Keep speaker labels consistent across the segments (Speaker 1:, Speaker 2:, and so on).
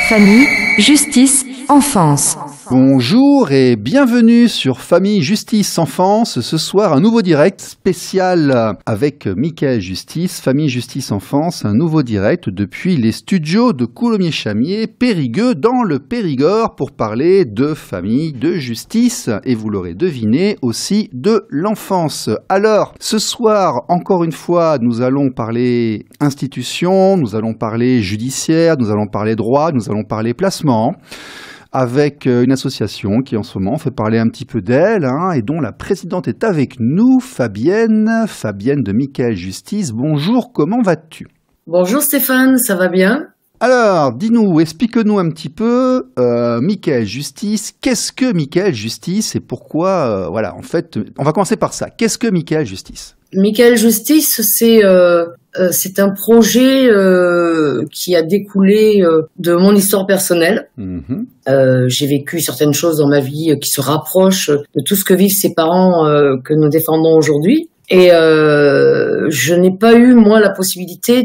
Speaker 1: Famille, justice, enfance.
Speaker 2: Bonjour et bienvenue sur Famille, Justice, Enfance. Ce soir, un nouveau direct spécial avec Mickaël Justice, Famille, Justice, Enfance. Un nouveau direct depuis les studios de Coulommiers-Chamiers, Périgueux, dans le Périgord, pour parler de famille, de justice et, vous l'aurez deviné, aussi de l'enfance. Alors, ce soir, encore une fois, nous allons parler institutions, nous allons parler judiciaire, nous allons parler droit, nous allons parler placement, avec une association qui en ce moment fait parler un petit peu d'elle, et dont la présidente est avec nous, Fabienne de Mickaël Justice. Bonjour, comment vas-tu?
Speaker 3: Bonjour Stéphane, ça va bien?
Speaker 2: Alors, dis-nous, explique-nous un petit peu, Mickaël Justice, qu'est-ce que Mickaël Justice et pourquoi, voilà, en fait, on va commencer par ça. Qu'est-ce que Mickaël Justice?
Speaker 3: Mickaël Justice, c'est un projet qui a découlé de mon histoire personnelle. J'ai vécu certaines choses dans ma vie qui se rapprochent de tout ce que vivent ces parents que nous défendons aujourd'hui. Et je n'ai pas eu, moi, la possibilité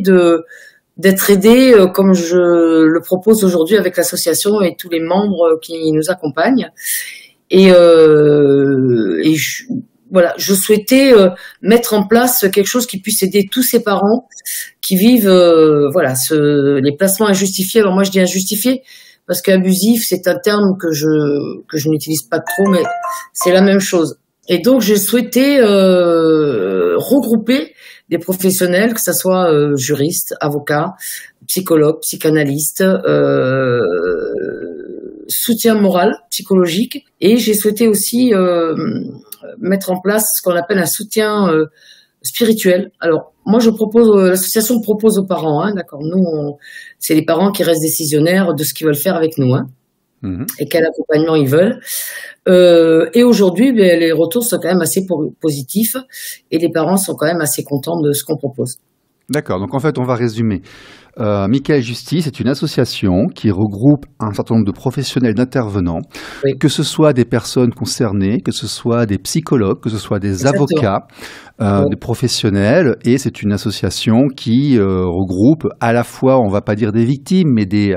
Speaker 3: d'être aidée comme je le propose aujourd'hui avec l'association et tous les membres qui nous accompagnent. Voilà, je souhaitais mettre en place quelque chose qui puisse aider tous ces parents qui vivent les placements injustifiés. Alors moi je dis injustifiés parce qu'abusif c'est un terme que je n'utilise pas trop, mais c'est la même chose. Et donc j'ai souhaité regrouper des professionnels, que ce soit juristes, avocats, psychologues, psychanalystes, soutien moral, psychologique, et j'ai souhaité aussi mettre en place ce qu'on appelle un soutien spirituel. Alors moi je propose, l'association propose aux parents, d'accord. Nous, c'est les parents qui restent décisionnaires de ce qu'ils veulent faire avec nous, et quel accompagnement ils veulent. Et aujourd'hui, les retours sont quand même assez positifs et les parents sont quand même assez contents de ce qu'on propose.
Speaker 2: D'accord, donc en fait on va résumer. Mickaël Justice est une association qui regroupe un certain nombre de professionnels, d'intervenants, oui, que ce soit des personnes concernées, que ce soit des psychologues, que ce soit des avocats, des professionnels, et c'est une association qui regroupe à la fois, on ne va pas dire des victimes, mais des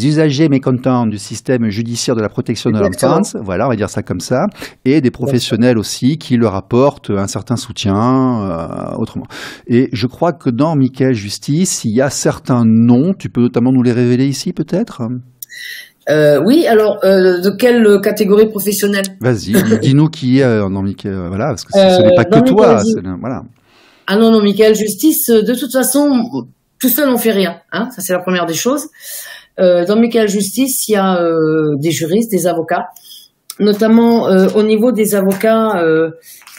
Speaker 2: usagers mécontents du système judiciaire de la protection de l'enfance, voilà, on va dire ça comme ça, et des professionnels aussi qui leur apportent un certain soutien, autrement. Et je crois que dans Mickaël Justice, il y a certains noms, tu peux notamment nous les révéler ici peut-être?
Speaker 3: Oui, alors de quelle catégorie professionnelle? Vas-y,
Speaker 2: dis-nous qui est dans Mickaël, voilà, parce que ce n'est pas que toi, voilà.
Speaker 3: Ah non, Mickaël Justice, de toute façon, tout seul on fait rien, ça c'est la première des choses. Dans Mickaël Justice, il y a des juristes, des avocats, notamment au niveau des avocats,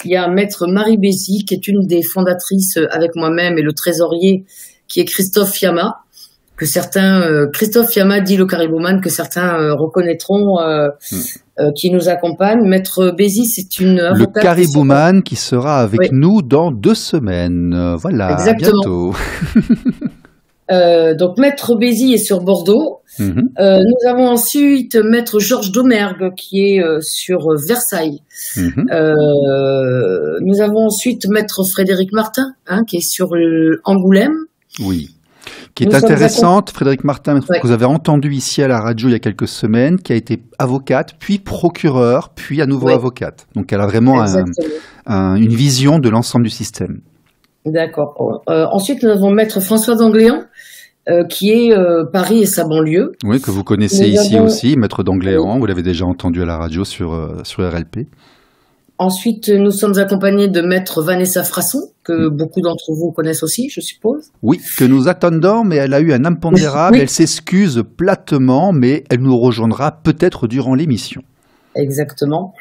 Speaker 3: il y a Maître Marie Bézy, qui est une des fondatrices avec moi-même et le trésorier, qui est Christophe Fiamma, que certains, Christophe Fiamma dit le caribouman, que certains reconnaîtront, qui nous accompagne. Maître Bézy, c'est une avocate.
Speaker 2: Le caribouman qui sera avec nous dans 2 semaines. Voilà,
Speaker 3: exactement.
Speaker 2: À bientôt.
Speaker 3: Donc Maître Bézy est sur Bordeaux. Nous avons ensuite Maître Georges Domergue qui est sur Versailles. Nous avons ensuite Maître Frédéric Martin, qui est sur Angoulême.
Speaker 2: Oui. Qui est intéressante, Frédéric Martin, que vous avez entendu ici à la radio il y a quelques semaines, qui a été avocate, puis procureure, puis à nouveau avocate. Donc elle a vraiment une vision de l'ensemble du système.
Speaker 3: D'accord. Ensuite, nous avons Maître François d'Angléan, qui est Paris et sa banlieue.
Speaker 2: Oui, que vous connaissez ici aussi, Maître d'Angléan, vous l'avez déjà entendu à la radio sur RLP.
Speaker 3: Ensuite, nous sommes accompagnés de Maître Vanessa Frasson, que beaucoup d'entre vous connaissent aussi, je suppose.
Speaker 2: Oui, que nous attendons, mais elle a eu un impondérable, elle s'excuse platement, mais elle nous rejoindra peut-être durant l'émission.
Speaker 3: Exactement.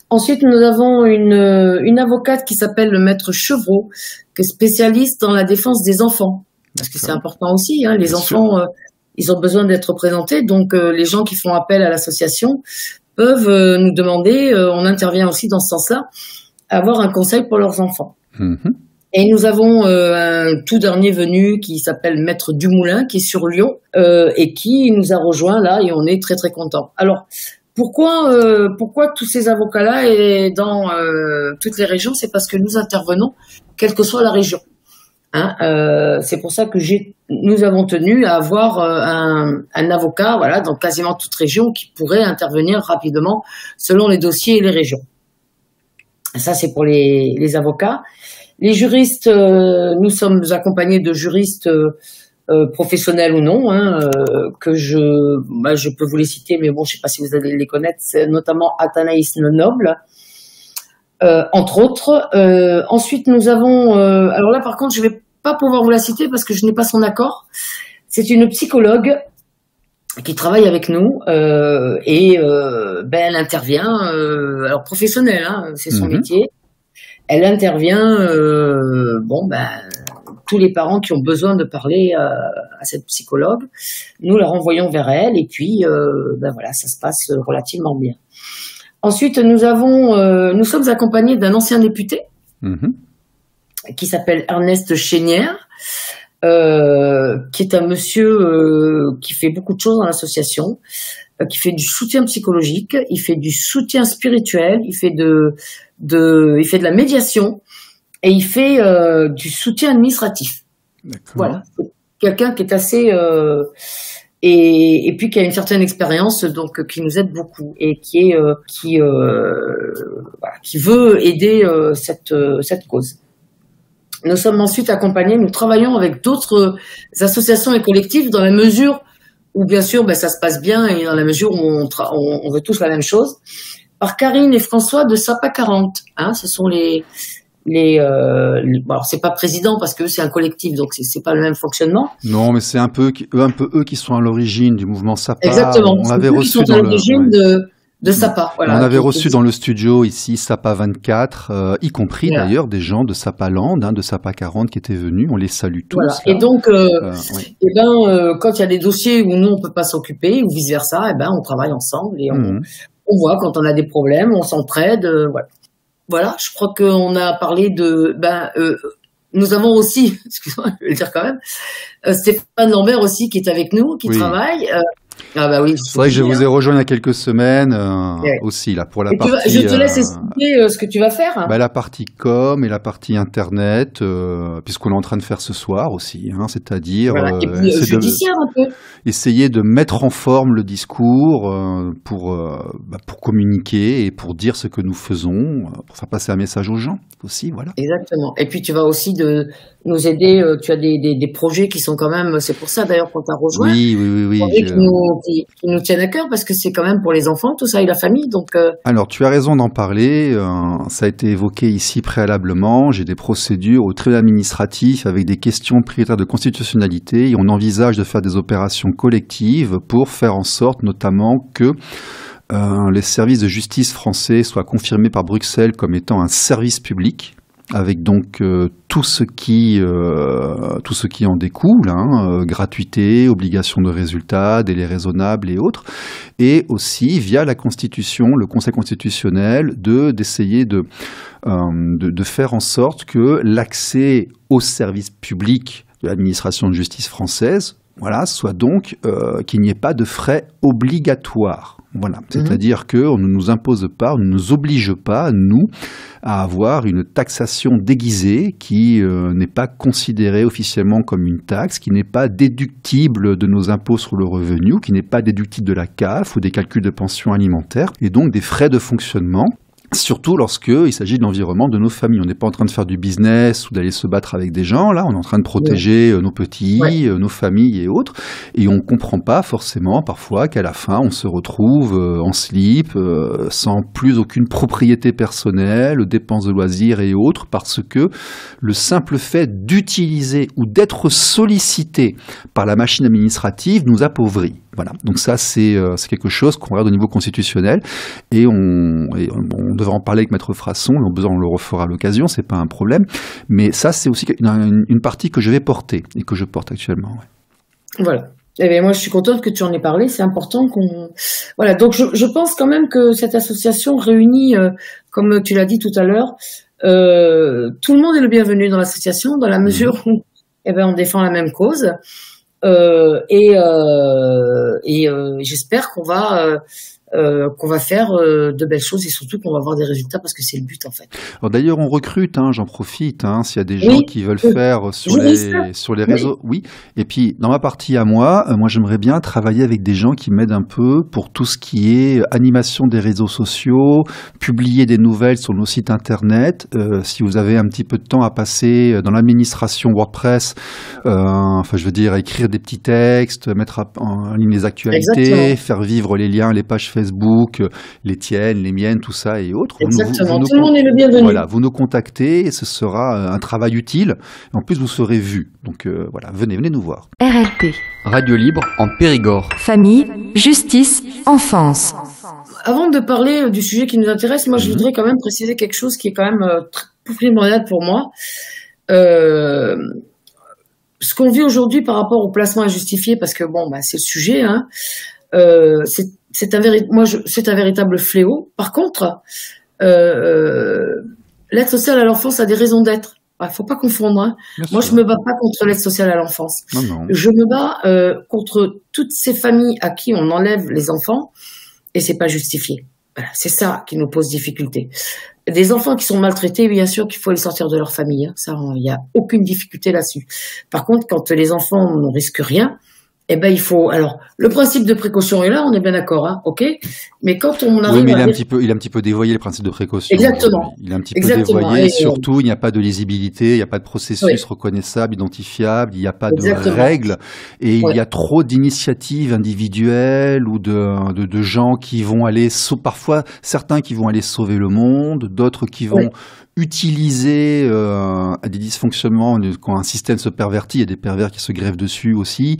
Speaker 3: Ensuite, nous avons une avocate qui s'appelle le Maître Chevreau, qui est spécialiste dans la défense des enfants. Parce que c'est important aussi, les enfants, ils ont besoin d'être représentés. Donc, les gens qui font appel à l'association peuvent nous demander, on intervient aussi dans ce sens-là, avoir un conseil pour leurs enfants. Et nous avons un tout dernier venu qui s'appelle Maître Dumoulin, qui est sur Lyon, et qui nous a rejoints là, et on est très très contents. Alors, pourquoi tous ces avocats-là et dans toutes les régions? C'est parce que nous intervenons, quelle que soit la région. C'est pour ça que nous avons tenu à avoir un avocat, voilà, dans quasiment toute région qui pourrait intervenir rapidement selon les dossiers et les régions. Ça, c'est pour les avocats. Les juristes, nous sommes accompagnés de juristes professionnels ou non, que je peux vous les citer, mais bon, je sais pas si vous allez les connaître, c'est notamment Athénaïs Lenoble, entre autres. Ensuite, nous avons, alors là, par contre, je vais pas pouvoir vous la citer parce que je n'ai pas son accord. C'est une psychologue qui travaille avec nous elle intervient, alors professionnelle, c'est son métier. Elle intervient, tous les parents qui ont besoin de parler à cette psychologue, nous la renvoyons vers elle et puis voilà, ça se passe relativement bien. Ensuite, nous sommes accompagnés d'un ancien député qui s'appelle Ernest Chénière, qui est un monsieur qui fait beaucoup de choses dans l'association, qui fait du soutien psychologique, il fait du soutien spirituel, il fait de la médiation et il fait du soutien administratif.
Speaker 2: D'accord.
Speaker 3: Voilà, c'est quelqu'un qui est assez et puis qui a une certaine expérience, donc qui nous aide beaucoup et qui veut aider cette cause. Nous sommes ensuite accompagnés, nous travaillons avec d'autres associations et collectifs dans la mesure où, bien sûr, ça se passe bien et dans la mesure où on veut tous la même chose, par Karine et François de SAPA 40. Ce sont alors c'est pas président parce que c'est un collectif, donc c'est pas le même fonctionnement.
Speaker 2: Non, mais c'est un peu eux qui sont à l'origine du mouvement SAPA.
Speaker 3: Exactement.
Speaker 2: On avait reçu
Speaker 3: à l'origine de SAPA. Voilà,
Speaker 2: on avait reçu dans le studio ici SAPA 24, y compris d'ailleurs des gens de SAPA Land, de SAPA 40 qui étaient venus. On les salue tous.
Speaker 3: Voilà. Et donc, quand il y a des dossiers où nous on peut pas s'occuper ou vice versa, on travaille ensemble et on voit quand on a des problèmes, on s'entraide. Voilà. Je crois qu'on a parlé de. Nous avons aussi, excuse-moi, je vais le dire quand même, Stéphane Lambert aussi qui est avec nous, qui travaille. Oui,
Speaker 2: c'est vrai que je vous ai rejoint il y a quelques semaines aussi là pour la partie.
Speaker 3: Je te laisse expliquer ce que tu vas faire.
Speaker 2: La partie com et la partie internet, puisqu'on est en train de faire ce soir aussi, c'est-à-dire
Speaker 3: et puis, judiciaire un peu.
Speaker 2: Essayer de mettre en forme le discours pour communiquer et pour dire ce que nous faisons, pour faire passer un message aux gens aussi, voilà.
Speaker 3: Exactement. Et puis tu vas aussi nous aider. Tu as des projets qui sont quand même. C'est pour ça d'ailleurs qu'on t'a rejoint.
Speaker 2: Oui.
Speaker 3: Qui nous tiennent à cœur parce que c'est quand même pour les enfants, tout ça et la famille. Donc.
Speaker 2: Alors tu as raison d'en parler. Ça a été évoqué ici préalablement. J'ai des procédures au tribunal administratif avec des questions prioritaires de constitutionnalité et on envisage de faire des opérations collectives pour faire en sorte notamment que les services de justice français soient confirmés par Bruxelles comme étant un service public, avec donc tout ce qui en découle, gratuité, obligation de résultat, délai raisonnable et autres, et aussi via la Constitution, le Conseil constitutionnel, d'essayer de faire en sorte que l'accès aux services publics de l'administration de justice française, soit donc qu'il n'y ait pas de frais obligatoires. Voilà, c'est-à-dire qu'on ne nous impose pas, on ne nous oblige pas, nous, à avoir une taxation déguisée qui n'est pas considérée officiellement comme une taxe, qui n'est pas déductible de nos impôts sur le revenu, qui n'est pas déductible de la CAF ou des calculs de pension alimentaire, et donc des frais de fonctionnement. Surtout lorsqu'il s'agit de l'environnement de nos familles. On n'est pas en train de faire du business ou d'aller se battre avec des gens. Là, on est en train de protéger nos petits, nos familles et autres. Et on ne comprend pas forcément parfois qu'à la fin, on se retrouve en slip, sans plus aucune propriété personnelle, dépenses de loisirs et autres, parce que le simple fait d'utiliser ou d'être sollicité par la machine administrative nous appauvrit. Voilà. Donc ça, c'est quelque chose qu'on regarde au niveau constitutionnel et on devrait en parler avec Maître Frasson, on le refera à l'occasion, c'est pas un problème. Mais ça, c'est aussi une partie que je vais porter et que je porte actuellement. Ouais.
Speaker 3: Voilà. Eh bien, moi, je suis contente que tu en aies parlé. C'est important qu'on. Voilà. Donc, je pense quand même que cette association réunit, comme tu l'as dit tout à l'heure, tout le monde est le bienvenu dans l'association, dans la mesure où, on défend la même cause. J'espère qu'on va qu'on va faire de belles choses et surtout qu'on va avoir des résultats parce que c'est le but en fait.
Speaker 2: Alors d'ailleurs, on recrute, j'en profite, s'il y a des gens qui veulent faire sur les réseaux. Oui. Et puis, dans ma partie à moi, j'aimerais bien travailler avec des gens qui m'aident un peu pour tout ce qui est animation des réseaux sociaux, publier des nouvelles sur nos sites internet. Si vous avez un petit peu de temps à passer dans l'administration WordPress, écrire des petits textes, mettre en ligne les actualités, faire vivre les liens, les pages Facebook, les tiennes, les miennes, tout ça et autres.
Speaker 3: Exactement, tout le monde est le bienvenu.
Speaker 2: Voilà, vous nous contactez et ce sera un travail utile. En plus, vous serez vus. Donc venez nous voir.
Speaker 1: RLP.
Speaker 4: Radio Libre en Périgord.
Speaker 1: Famille, justice, enfance.
Speaker 3: Avant de parler du sujet qui nous intéresse, moi je voudrais quand même préciser quelque chose qui est quand même très primordial pour moi. Ce qu'on vit aujourd'hui par rapport au placement injustifié, parce que c'est le sujet, c'est un véritable fléau. Par contre, l'aide sociale à l'enfance a des raisons d'être. Faut pas confondre. Moi, je me bats pas contre l'aide sociale à l'enfance.
Speaker 2: Non.
Speaker 3: Je me bats contre toutes ces familles à qui on enlève les enfants et c'est pas justifié. Voilà, c'est ça qui nous pose difficulté. Des enfants qui sont maltraités, bien sûr qu'il faut les sortir de leur famille. Ça, il y a aucune difficulté là-dessus. Par contre, quand les enfants ne risquent rien, il faut. Alors, le principe de précaution est là, on est bien d'accord, ok. Mais quand on arrive,
Speaker 2: mais il a un petit peu dévoyé le principe de précaution.
Speaker 3: Exactement.
Speaker 2: Il a un petit peu dévoyé. Et surtout, il n'y a pas de lisibilité, il n'y a pas de processus reconnaissable, identifiable, il n'y a pas de règles, et il y a trop d'initiatives individuelles ou de gens qui vont aller, parfois certains qui vont aller sauver le monde, d'autres qui vont utiliser des dysfonctionnements quand un système se pervertit, il y a des pervers qui se greffent dessus aussi.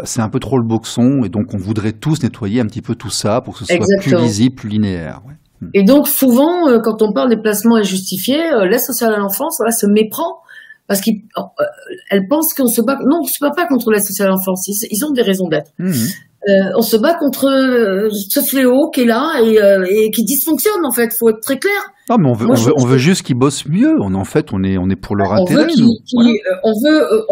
Speaker 2: C'est un peu trop le boxon et donc on voudrait tous nettoyer un petit peu tout ça pour que ce soit plus lisible, plus linéaire. Ouais.
Speaker 3: Et donc souvent, quand on parle des placements injustifiés, l'aide sociale à l'enfance se méprend parce qu'elle pense qu'on se bat. Non, on se bat pas contre l'aide sociale à l'enfance. Ils ont des raisons d'être. On se bat contre ce fléau qui est là et qui dysfonctionne en fait. Faut être très clair.
Speaker 2: Non, mais on veut juste qu'ils bossent mieux. On est pour leur intérêt.
Speaker 3: On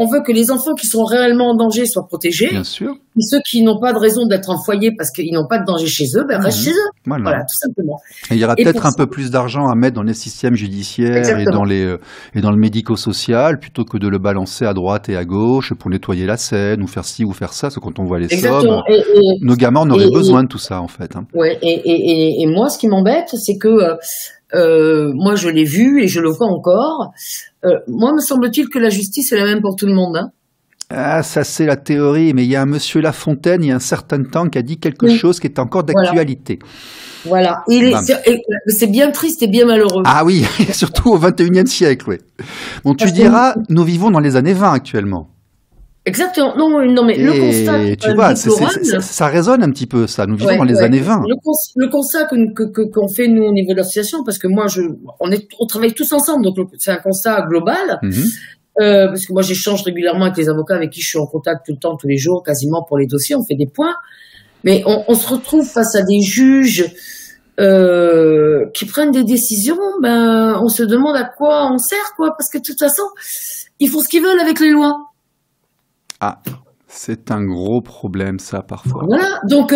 Speaker 3: veut que les enfants qui sont réellement en danger soient protégés.
Speaker 2: Bien sûr.
Speaker 3: Et ceux qui n'ont pas de raison d'être en foyer parce qu'ils n'ont pas de danger chez eux, restent chez eux. Voilà, tout simplement.
Speaker 2: Et il y aura peut-être un peu plus d'argent à mettre dans les systèmes judiciaires et dans le médico-social plutôt que de le balancer à droite et à gauche pour nettoyer la Seine ou faire ci ou faire ça. Parce que quand on voit les sommes, nos gamins en auraient besoin de tout ça en fait.
Speaker 3: Ouais. Et moi, ce qui m'embête, c'est que moi, je l'ai vu et je le vois encore. Moi, me semble-t-il que la justice est la même pour tout le monde.
Speaker 2: Ah, ça c'est la théorie, mais il y a un monsieur Lafontaine, il y a un certain temps, qui a dit quelque chose qui est encore d'actualité.
Speaker 3: Voilà. C'est bien triste et bien malheureux.
Speaker 2: Ah oui, surtout au XXIe siècle, oui. Bon, tu diras, nous vivons dans les années 20 actuellement.
Speaker 3: Exactement. Non, mais le constat.
Speaker 2: Tu vois, ça résonne un petit peu, ça. Nous vivons dans les années 20.
Speaker 3: Le constat qu'on fait, nous, au niveau de l'association, parce que moi, on travaille tous ensemble, donc c'est un constat global. Parce que moi, j'échange régulièrement avec les avocats avec qui je suis en contact tout le temps, tous les jours, quasiment pour les dossiers, on fait des points. Mais on se retrouve face à des juges qui prennent des décisions, on se demande à quoi on sert, quoi, parce que de toute façon, ils font ce qu'ils veulent avec les lois.
Speaker 2: Ah, c'est un gros problème, ça, parfois.
Speaker 3: Voilà, donc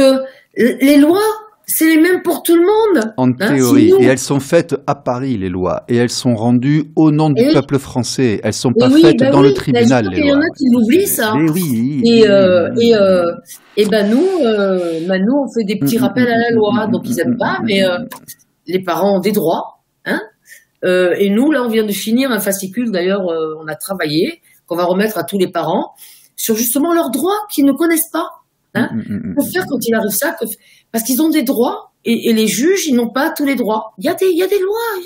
Speaker 3: les lois, c'est les mêmes pour tout le monde.
Speaker 2: En théorie, et elles sont faites à Paris, les lois, et elles sont rendues au nom du peuple français. Elles sont pas faites dans le tribunal, les lois.
Speaker 3: Il y en a qui l'oublient, ça. Nous, on fait des petits rappels à la loi, donc ils aiment pas, mais les parents ont des droits, et nous, là, on vient de finir un fascicule, d'ailleurs, on a travaillé, qu'on va remettre à tous les parents, sur justement leurs droits qu'ils ne connaissent pas. Que faire quand il arrive ça, parce qu'ils ont des droits et les juges, ils n'ont pas tous les droits. Il y a des lois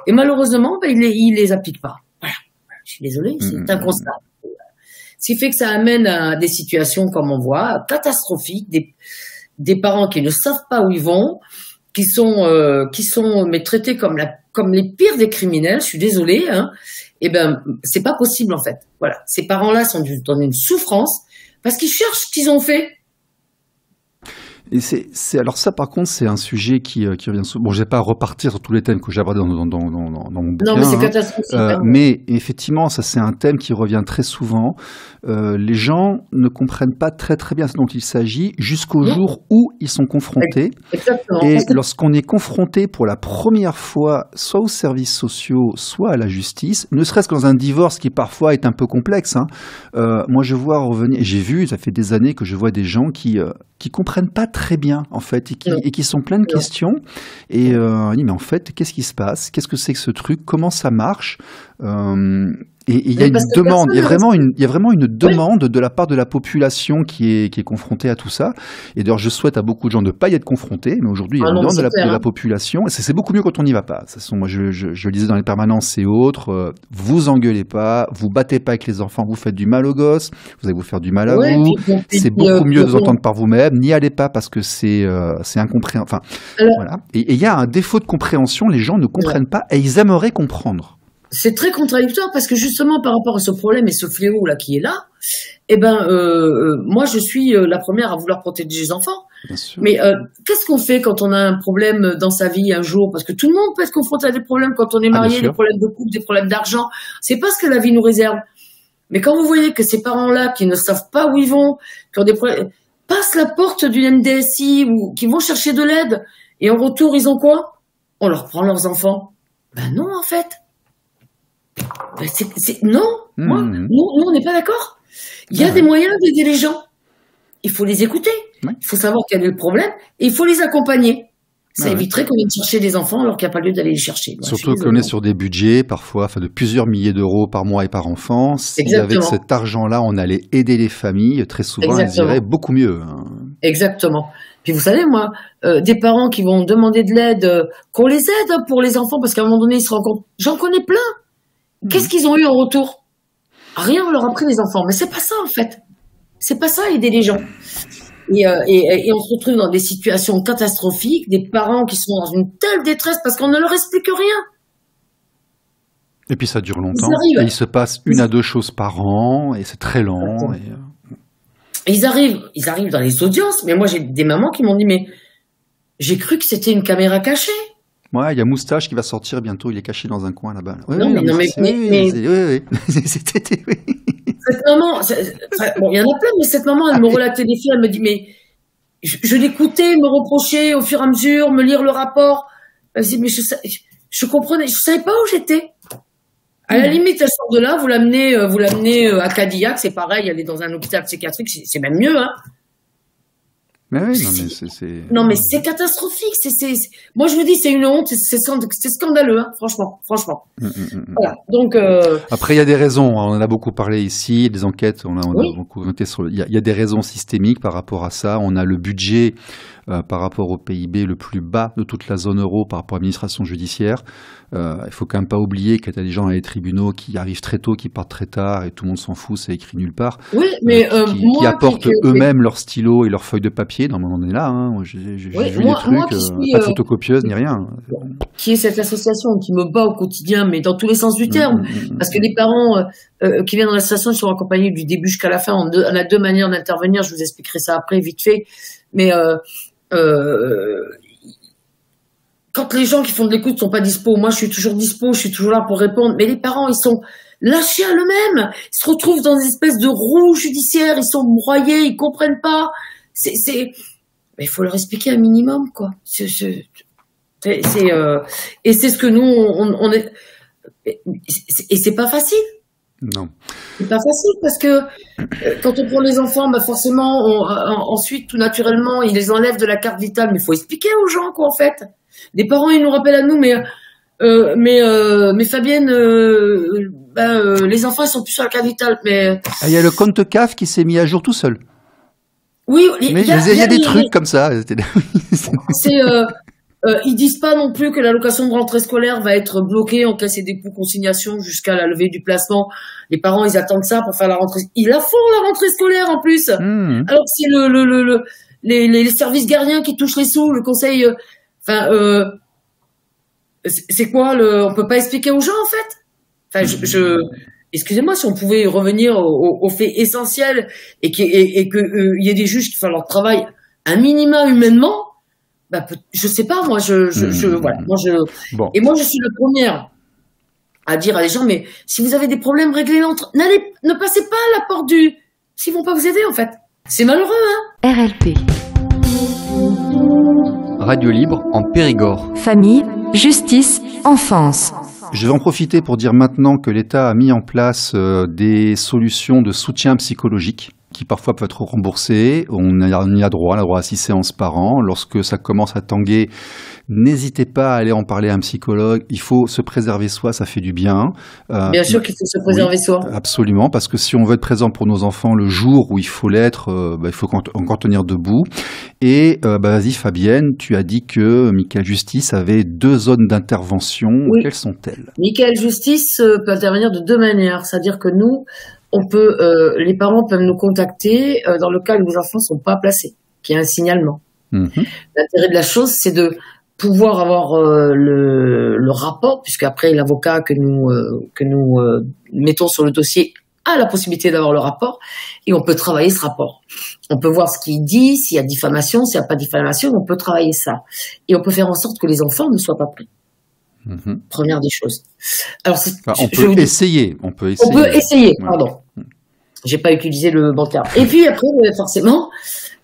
Speaker 3: et malheureusement, ils les appliquent pas. Voilà. Je suis désolée, c'est un constat. Ce qui fait que ça amène à des situations, comme on voit, catastrophiques, des parents qui ne savent pas où ils vont, qui sont mais traités comme les pires des criminels. Je suis désolée. C'est pas possible en fait. Voilà, ces parents-là sont dans une souffrance parce qu'ils cherchent ce qu'ils ont fait.
Speaker 2: Et alors ça, par contre, c'est un sujet qui revient souvent. Bon, je vais pas repartir sur tous les thèmes que j'ai abordés dans mon bouquin.
Speaker 3: Non, mais c'est catastrophique.
Speaker 2: Mais effectivement, ça, c'est un thème qui revient très souvent. Les gens ne comprennent pas très très bien ce dont il s'agit jusqu'au jour où ils sont confrontés.
Speaker 3: Exactement.
Speaker 2: Et lorsqu'on est confronté pour la première fois, soit aux services sociaux, soit à la justice, ne serait-ce que dans un divorce qui parfois est un peu complexe. Moi, je vois revenir, j'ai vu, ça fait des années que je vois des gens qui comprennent pas très bien en fait et qui sont pleins de questions et dit mais en fait qu'est-ce qui se passe, qu'est-ce que c'est que ce truc, comment ça marche, et il y a une demande, il y a vraiment une demande de la part de la population qui est confrontée à tout ça. Et d'ailleurs, je souhaite à beaucoup de gens de ne pas y être confrontés, mais aujourd'hui, il y a une demande de la population. Et c'est beaucoup mieux quand on n'y va pas. De toute façon, moi, je le disais dans les permanences et autres, vous engueulez pas, vous battez pas avec les enfants, vous faites du mal aux gosses, vous allez vous faire du mal à vous. C'est beaucoup mieux de vous entendre par vous-même. N'y allez pas parce que c'est incompréhensible. Enfin, voilà. Et il y a un défaut de compréhension. Les gens ne comprennent pas et ils aimeraient comprendre.
Speaker 3: C'est très contradictoire parce que justement par rapport à ce problème et ce fléau là qui est là, moi je suis la première à vouloir protéger les enfants. Mais qu'est-ce qu'on fait quand on a un problème dans sa vie un jour? Parce que tout le monde peut être confronté à des problèmes quand on est marié, des problèmes de couple, des problèmes d'argent. C'est pas ce que la vie nous réserve. Mais quand vous voyez que ces parents-là qui ne savent pas où ils vont, qui ont des problèmes, passent la porte du MDSI ou qui vont chercher de l'aide et en retour ils ont quoi? On leur prend leurs enfants. Ben non en fait. Non, nous, on n'est pas d'accord. Il y a des moyens d'aider les gens. Il faut les écouter. Il faut savoir quel est le problème et il faut les accompagner. Ça éviterait qu'on vienne chercher des enfants alors qu'il n'y a pas lieu d'aller les chercher.
Speaker 2: Surtout qu'on est sur des budgets parfois de plusieurs milliers d'euros par mois et par enfant. Si avec cet argent-là, on allait aider les familles, très souvent, elles iraient beaucoup mieux.
Speaker 3: Exactement. Puis vous savez, moi, des parents qui vont demander de l'aide, qu'on les aide pour les enfants parce qu'à un moment donné, ils se rendent compte. J'en connais plein. Qu'est-ce qu'ils ont eu en retour? Rien, on leur a pris les enfants. Mais c'est pas ça, en fait. C'est pas ça, aider les gens. Et on se retrouve dans des situations catastrophiques, des parents qui sont dans une telle détresse parce qu'on ne leur explique rien.
Speaker 2: Et puis ça dure longtemps. Et il se passe 1 à 2 choses par an, et c'est très lent.
Speaker 3: Et ils arrivent dans les audiences. Mais moi, j'ai des mamans qui m'ont dit, mais j'ai cru que c'était une caméra cachée.
Speaker 2: Ouais, il y a Moustache qui va sortir bientôt, il est caché dans un coin là-bas.
Speaker 3: Oui, oui.
Speaker 2: C'était.
Speaker 3: Cette maman, bon, il y en a plein, mais cette maman, elle me relatait des faits, elle me dit, mais je l'écoutais, me reprochait au fur et à mesure, me lire le rapport. Elle me dit, mais je comprenais, je savais pas où j'étais. À la limite, elle sort de là, vous l'amenez à Cadillac, c'est pareil, elle est dans un hôpital psychiatrique, c'est même mieux, hein.
Speaker 2: Mais oui,
Speaker 3: non, mais c'est catastrophique. Moi, je vous dis, c'est une honte, c'est scandaleux, hein, franchement. Voilà. Donc.
Speaker 2: Après, il y a des raisons. On en a beaucoup parlé ici, des enquêtes. On a beaucoup noté sur. Il y a des raisons systémiques par rapport à ça. On a le budget par rapport au PIB le plus bas de toute la zone euro par rapport à l'administration judiciaire. Il faut quand même pas oublier qu'il y a des gens dans les tribunaux qui arrivent très tôt, qui partent très tard, et tout le monde s'en fout, c'est écrit nulle part.
Speaker 3: Oui, mais
Speaker 2: qui apportent eux-mêmes leur stylo et leur feuille de papier. Dans le moment on est là, hein. J'ai vu des trucs, pas de photocopieuse ni rien.
Speaker 3: Qui est cette association qui me bat au quotidien, mais dans tous les sens du terme, parce que les parents qui viennent dans l'association sont accompagnés du début jusqu'à la fin. On a 2 manières d'intervenir. Je vous expliquerai ça après, vite fait. Mais quand les gens qui font de l'écoute sont pas dispo, moi je suis toujours dispo, je suis toujours là pour répondre. Mais les parents, ils sont lâchés à eux-mêmes. Ils se retrouvent dans des espèces de roues judiciaires. Ils sont broyés, ils comprennent pas. Mais il faut leur expliquer un minimum, quoi. Et c'est ce que nous on est. Et c'est pas facile.
Speaker 2: Non.
Speaker 3: C'est pas facile parce que quand on prend les enfants, bah forcément, ensuite tout naturellement, ils les enlèvent de la carte vitale. Mais il faut expliquer aux gens, quoi, en fait. Les parents, ils nous rappellent à nous, mais Fabienne, les enfants, ils sont plus sur la carte vitale. Mais
Speaker 2: il y a le compte CAF qui s'est mis à jour tout seul.
Speaker 3: Oui,
Speaker 2: mais il y a des trucs comme ça.
Speaker 3: Ils disent pas non plus que l'allocation de rentrée scolaire va être bloquée en cas de dépôt consignation jusqu'à la levée du placement. Les parents, ils attendent ça pour faire la rentrée. Ils la font, la rentrée scolaire, en plus. Alors que c'est les services gardiens qui touchent les sous, le conseil, c'est quoi on peut pas expliquer aux gens, en fait? Enfin, excusez-moi, si on pouvait revenir aux faits essentiels et que y ait des juges qui font leur travail un minima humainement, je sais pas, moi, voilà,
Speaker 2: Bon.
Speaker 3: Et moi, je suis la première à dire à les gens, mais si vous avez des problèmes, réglez-les ne passez pas à la porte s'ils vont pas vous aider, en fait. C'est malheureux, hein.
Speaker 1: RLP.
Speaker 4: Radio libre en Périgord.
Speaker 1: Famille, justice, enfance.
Speaker 2: Je vais en profiter pour dire maintenant que l'État a mis en place des solutions de soutien psychologique qui parfois peuvent être remboursées. On y a droit à 6 séances par an. Lorsque ça commence à tanguer, n'hésitez pas à aller en parler à un psychologue. Il faut se préserver soi, ça fait du bien.
Speaker 3: Bien sûr qu'il faut se préserver soi.
Speaker 2: Absolument, parce que si on veut être présent pour nos enfants le jour où il faut l'être, il faut encore tenir debout. Et vas-y Fabienne, tu as dit que Michael Justice avait 2 zones d'intervention.
Speaker 3: Oui.
Speaker 2: Quelles sont-elles?
Speaker 3: Michael Justice peut intervenir de 2 manières. C'est-à-dire que nous, les parents peuvent nous contacter dans le cas où les enfants sont pas placés, qu'il y a un signalement. L'intérêt de la chose, c'est de pouvoir avoir le rapport, puisque après l'avocat que nous mettons sur le dossier a la possibilité d'avoir le rapport, et on peut travailler ce rapport. On peut voir ce qu'il dit, s'il y a diffamation, s'il n'y a pas diffamation, on peut travailler ça. Et on peut faire en sorte que les enfants ne soient pas pris. Première des choses. Alors,
Speaker 2: on peut essayer.
Speaker 3: On peut essayer, pardon. J'ai pas utilisé le bon terme. Et puis après, forcément,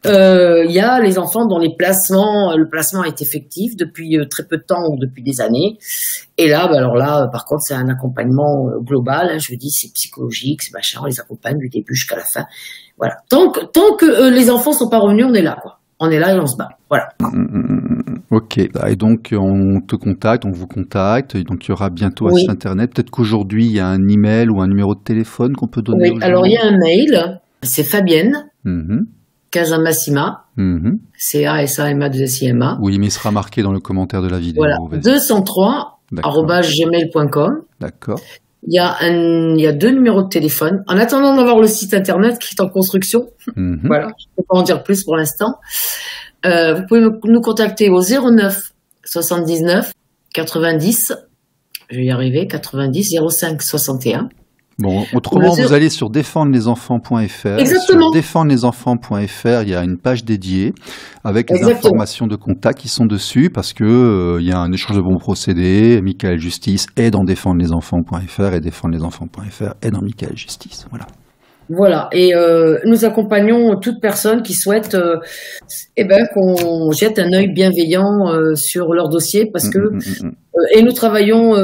Speaker 3: il y a les enfants dont le placement est effectif depuis très peu de temps ou depuis des années. Et là, alors là, par contre, c'est un accompagnement global. Hein, je vous dis, c'est psychologique, c'est machin. On les accompagne du début jusqu'à la fin. Voilà. Tant que les enfants sont pas revenus, on est là, quoi. On est là et on se bat. Voilà.
Speaker 2: Ok. Et donc, on te contacte, on vous contacte. Et donc, il y aura bientôt un site internet. Peut-être qu'aujourd'hui, il y a un email ou un numéro de téléphone qu'on peut donner aux gens.
Speaker 3: Alors, il y a un mail. C'est Fabienne. Casamassima. CASAMA2SIMA.
Speaker 2: Oui, mais il sera marqué dans le commentaire de la vidéo.
Speaker 3: Voilà. 203 @gmail.com.
Speaker 2: D'accord.
Speaker 3: Il y a 2 numéros de téléphone. En attendant d'avoir le site internet qui est en construction, voilà, je ne peux pas en dire plus pour l'instant. Vous pouvez nous contacter au 09 79 90, je vais y arriver, 90 05 61.
Speaker 2: Bon, autrement, vous allez sur défendrelesenfants.fr.
Speaker 3: Exactement.
Speaker 2: Sur défendrelesenfants.fr, il y a une page dédiée avec les informations de contact qui sont dessus parce que il y a un échange de bons procédés. Michael Justice est dans défendrelesenfants.fr et défendrelesenfants.fr est dans Michael Justice.
Speaker 3: Voilà, et nous accompagnons toute personne qui souhaite qu'on jette un œil bienveillant sur leur dossier parce que et nous travaillons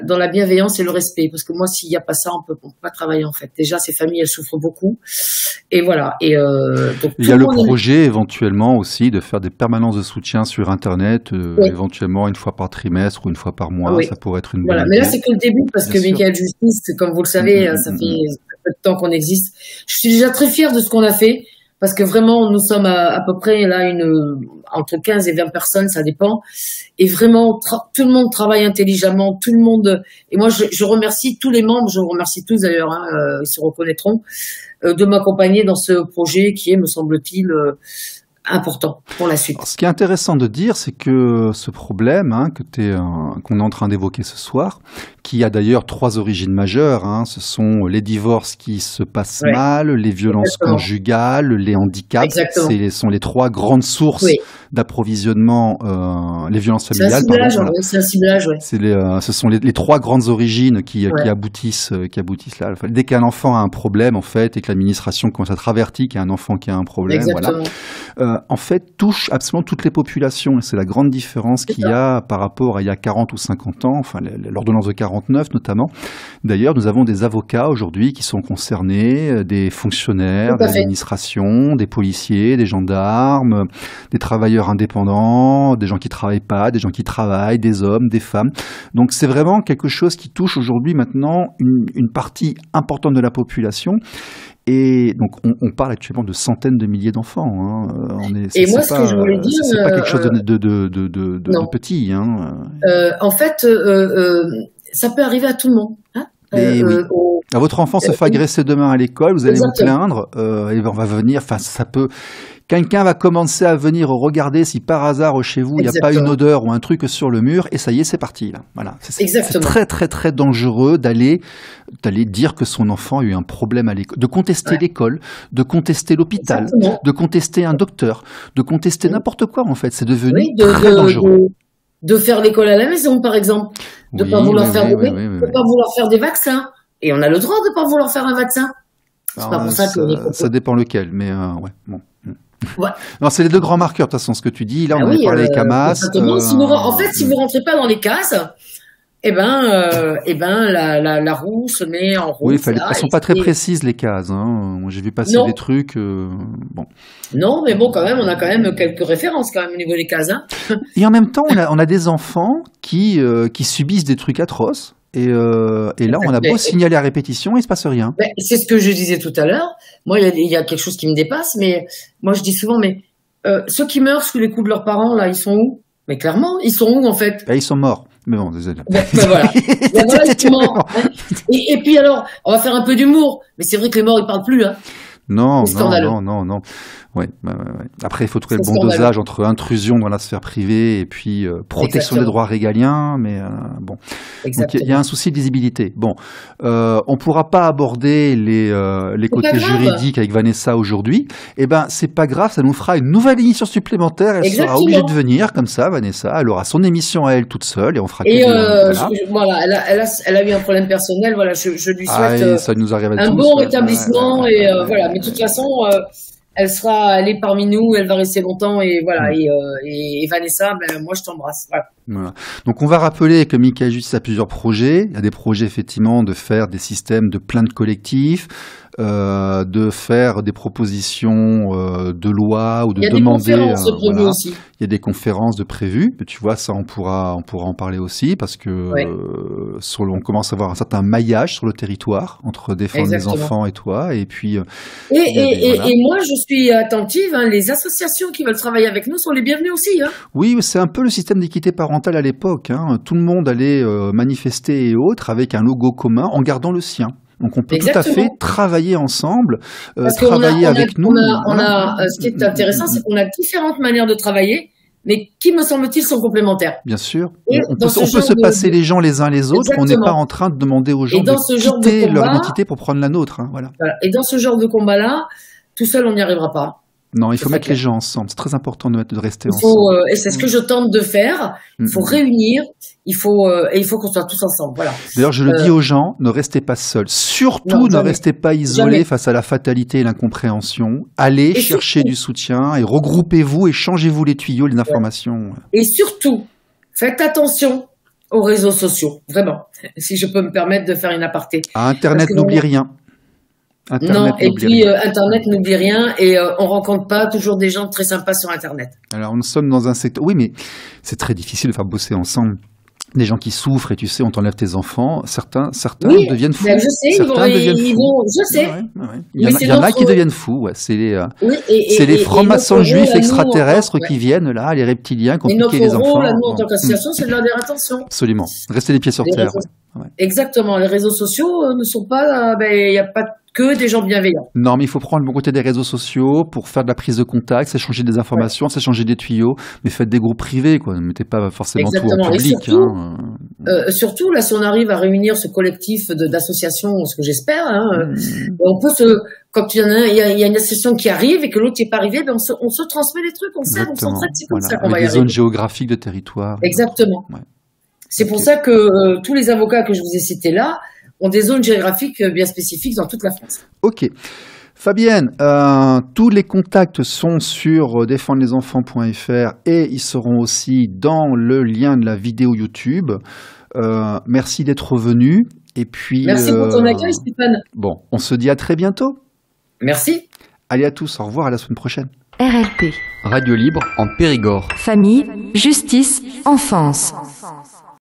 Speaker 3: dans la bienveillance et le respect parce que moi s'il n'y a pas ça on peut pas travailler en fait. Déjà ces familles elles souffrent beaucoup et voilà donc
Speaker 2: il y a le projet éventuellement aussi de faire des permanences de soutien sur internet éventuellement une fois par trimestre ou une fois par mois, ça pourrait être une bonne idée.
Speaker 3: Mais là c'est que le début parce que Michael Justice comme vous le savez ça fait peu de temps qu'on existe. Je suis déjà très fière de ce qu'on a fait parce que vraiment nous sommes à peu près là entre 15 et 20 personnes, ça dépend, et vraiment tout le monde travaille intelligemment, tout le monde, et moi je remercie tous les membres, je vous remercie tous d'ailleurs, ils se reconnaîtront, de m'accompagner dans ce projet qui est, me semble-t-il, important pour la suite.
Speaker 2: Alors, ce qui est intéressant de dire, c'est que ce problème qu'on est en train d'évoquer ce soir, qui a d'ailleurs 3 origines majeures, ce sont les divorces qui se passent mal, les violences conjugales, les handicaps, ce sont les 3 grandes sources d'approvisionnement, les violences familiales.
Speaker 3: C'est un ciblage,
Speaker 2: ce sont les 3 grandes origines qui aboutissent là. Dès qu'un enfant a un problème, en fait, et que l'administration commence à travertir qu'il y a un enfant qui a un problème, en fait, touche absolument toutes les populations. Et c'est la grande différence qu'il y a par rapport à il y a 40 ou 50 ans, enfin l'ordonnance de 49 notamment. D'ailleurs, nous avons des avocats aujourd'hui qui sont concernés, des fonctionnaires de l'administration, des policiers, des gendarmes, des travailleurs indépendants, des gens qui travaillent pas, des gens qui travaillent, des hommes, des femmes. Donc c'est vraiment quelque chose qui touche aujourd'hui maintenant une partie importante de la population. Et donc, on parle actuellement de centaines de milliers d'enfants.
Speaker 3: Et moi, ce que je voulais dire,
Speaker 2: c'est pas quelque chose de petit.
Speaker 3: En fait, ça peut arriver à tout le monde.
Speaker 2: Votre enfant se fait agresser demain à l'école, vous allez vous plaindre, et on va venir, enfin ça peut... Quelqu'un va commencer à venir regarder si par hasard chez vous, il n'y a pas une odeur ou un truc sur le mur, et ça y est, c'est parti. Là. Voilà. C'est très, très, très dangereux d'aller dire que son enfant a eu un problème à l'école, de contester l'école, de contester l'hôpital, de contester un docteur, de contester n'importe quoi, en fait. C'est devenu très dangereux.
Speaker 3: De faire l'école à la maison, par exemple. De ne pas vouloir faire pas vouloir faire des vaccins. Et on a le droit de ne pas vouloir faire un vaccin. C'est pas pour ça que...
Speaker 2: Ça dépend lequel, mais bon. Ouais. Non, c'est les deux grands marqueurs, de toute façon, ce que tu dis. Là, on a parlé des camas.
Speaker 3: En fait, si vous rentrez pas dans les cases, la roue se met en route.
Speaker 2: Oui, elles sont pas très précises, les cases. Hein. J'ai vu passer des trucs. Bon.
Speaker 3: Non, mais bon, quand même, on a quand même quelques références quand même au niveau des cases. Hein.
Speaker 2: Et en même temps, on a des enfants qui subissent des trucs atroces. Et là, on a beau signaler à répétition, il se passe rien.
Speaker 3: C'est ce que je disais tout à l'heure. Moi, il y a quelque chose qui me dépasse, mais moi, je dis souvent, mais ceux qui meurent sous les coups de leurs parents, là, ils sont où? Mais clairement, ils sont où, en fait?
Speaker 2: Ils sont morts. Mais bon, désolé.
Speaker 3: Voilà. Ils sont morts. Et puis alors, on va faire un peu d'humour. Mais c'est vrai que les morts, ils parlent plus, hein.
Speaker 2: Non. Ouais. Après, il faut trouver le bon dosage entre intrusion dans la sphère privée et puis protection des droits régaliens. Mais bon, donc il y a un souci de visibilité. Bon, on pourra pas aborder les côtés juridiques avec Vanessa aujourd'hui. C'est pas grave, ça nous fera une nouvelle émission supplémentaire. Elle sera obligée de venir comme ça, Vanessa. Elle aura son émission à elle toute seule et on fera.
Speaker 3: Et voilà, elle a eu un problème personnel. Voilà, je lui souhaite
Speaker 2: ça nous arrive
Speaker 3: un bon rétablissement et voilà. Mais de toute façon. Elle sera parmi nous, elle va rester longtemps et voilà. Et Vanessa, moi je t'embrasse.
Speaker 2: Voilà. Donc on va rappeler que Michael Justice a plusieurs projets. Il y a des projets effectivement de faire des systèmes de plaintes collectives, de faire des propositions de loi ou de demander.
Speaker 3: Il y a des conférences prévues aussi.
Speaker 2: Il y a des conférences de prévues. Tu vois, ça on pourra en parler aussi parce que on commence à avoir un certain maillage sur le territoire entre défendre les enfants et toi. Et puis.
Speaker 3: Et moi je suis attentive. Hein, les associations qui veulent travailler avec nous sont les bienvenues aussi. Hein.
Speaker 2: Oui, c'est un peu le système d'équité parentale à l'époque. Hein. Tout le monde allait manifester et autres avec un logo commun en gardant le sien. Donc on peut tout à fait travailler ensemble, travailler avec nous.
Speaker 3: Ce qui est intéressant, c'est qu'on a différentes manières de travailler, mais qui, me semble-t-il, sont complémentaires.
Speaker 2: Bien sûr. On peut se passer les gens les uns les autres. On n'est pas en train de demander aux gens de quitter leur identité pour prendre la nôtre. Hein, voilà.
Speaker 3: Et dans ce genre de combat-là, tout seul, on n'y arrivera pas.
Speaker 2: Non, il faut mettre les gens ensemble. C'est très important de rester ensemble.
Speaker 3: Et c'est ce que je tente de faire. Il faut réunir. Il faut qu'on soit tous ensemble. Voilà.
Speaker 2: D'ailleurs, je le dis aux gens, ne restez pas seuls. Surtout, ne restez pas isolés face à la fatalité et l'incompréhension. Allez chercher du soutien et regroupez-vous, échangez-vous les tuyaux, les informations.
Speaker 3: Et surtout, faites attention aux réseaux sociaux. Vraiment. Si je peux me permettre de faire une aparté.
Speaker 2: À Internet, n'oublie rien.
Speaker 3: Internet n'oublie rien et on rencontre pas toujours des gens très sympas sur Internet.
Speaker 2: Alors nous sommes dans un secteur, oui, mais c'est très difficile de faire bosser ensemble des gens qui souffrent et tu sais, on t'enlève tes enfants. Certains deviennent fous.
Speaker 3: Je sais, je sais.
Speaker 2: Il y en a qui deviennent fous. Ouais. C'est les francs-maçons juifs extraterrestres qui viennent là, les reptiliens, qui ont piqué les enfants.
Speaker 3: Notre rôle, nous, en tant qu'association, c'est de leur dire attention.
Speaker 2: Absolument. Restez les pieds sur terre.
Speaker 3: Exactement. Les réseaux sociaux ne sont pas. Il n'y a pas que des gens bienveillants.
Speaker 2: Non, mais il faut prendre le bon côté des réseaux sociaux pour faire de la prise de contact, s'échanger des informations, s'échanger des tuyaux, mais faites des groupes privés, quoi. Ne mettez pas forcément tout en public.
Speaker 3: Et surtout, là, si on arrive à réunir ce collectif d'associations, ce que j'espère, on peut quand il y a une association qui arrive et que l'autre n'est pas arrivé, on se transmet les trucs, on s'aide, on s'entraide, c'est comme ça qu'on va y arriver.
Speaker 2: Des zones géographiques de territoire.
Speaker 3: Exactement. C'est pour ça que tous les avocats que je vous ai cités là ont des zones géographiques bien spécifiques dans toute la France.
Speaker 2: Ok. Fabienne, tous les contacts sont sur défendreslesenfants.fr et ils seront aussi dans le lien de la vidéo YouTube. Merci d'être venu. Et puis,
Speaker 3: merci pour ton accueil, Stéphane.
Speaker 2: Bon, on se dit à très bientôt.
Speaker 3: Merci.
Speaker 2: Allez à tous, au revoir, à la semaine prochaine.
Speaker 1: RLP.
Speaker 4: Radio libre en Périgord.
Speaker 1: Famille, justice, enfance.